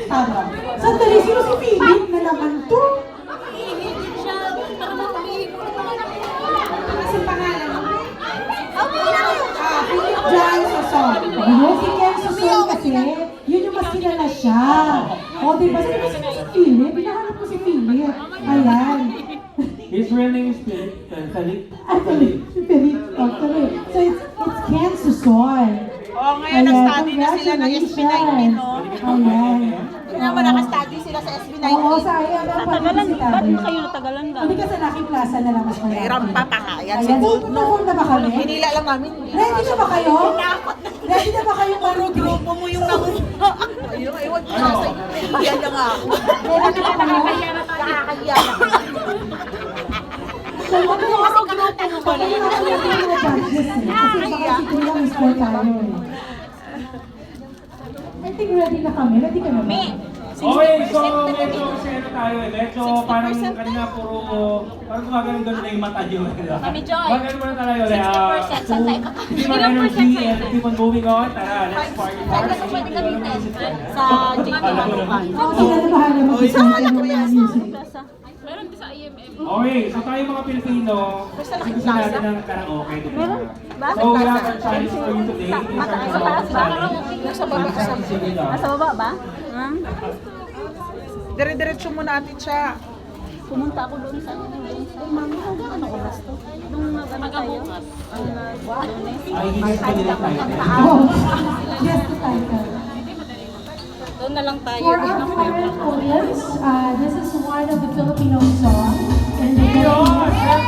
Tama. Sandali, sino si Philip na naman to? Kasi pangalan mo? Philip Jan Soson. Ano, si Ken Soson kasi, yun yung mas kilala siya. O, diba? Sabi ko, sino si Philip? Hinahanap ko si Philip. Ayan. His real name is Philip. Philip. Philip. Oh, Philip. So, it's Ken Soson. Oo, ngayon nag-study na sila ng SB19, no? Ayan. Hindi naman naka-study sila sa SB19. Oo, sayang. Natagalan, ba't kayo natagalan daw? Hindi kasi Lucky Plaza na lang mas malapit. May rampa pa nga yan si Ayan, Gold, no? nag-perform na ba kami? Hinila lang namin. Ready na ba kayo? Ready na ba kayo? Puro grupo mo yung nanguha. Ayun, ewan ko na sa iyo. Yan na nga ako. Ready na ba kayo? Nakakahiya na. So, wag na kasi grupo mo pala. Kasi natin yung mga judges eh. Kasi baka si Kuya may score tayo eh. I think ready na kami. Ready ka na ba? Okay, so medyo kasi ano tayo eh. Medyo parang kanina parang gumagano'n na yung mata nyo. Kami, Joy. Magano muna tayo ulit. 60%, saan tayo? Keep on energy and keep on moving on. Tara, let's party hard. Saan ka pwede gamitin? Sa JD Manukan. Oo, sila na bahala mag-decide ng mga music. Meron din sa IMM. Okay, so tayo mga Pilipino, gusto natin ng karaoke. Meron? Bakit? So we have our challenge for you today. This is our Mataas ba? challenge. Sa baba, sa Nasa baba ba? Hmm? Dire-diretso mo natin siya. Pumunta ako doon sa mami, ano oras to? Nung ano tayo? Lunes. Ay, hindi sa kanila tayo. Oh, yes, the title. Doon na lang tayo. For our current audience, this is one of the Filipino songs. And they go, oh, yeah,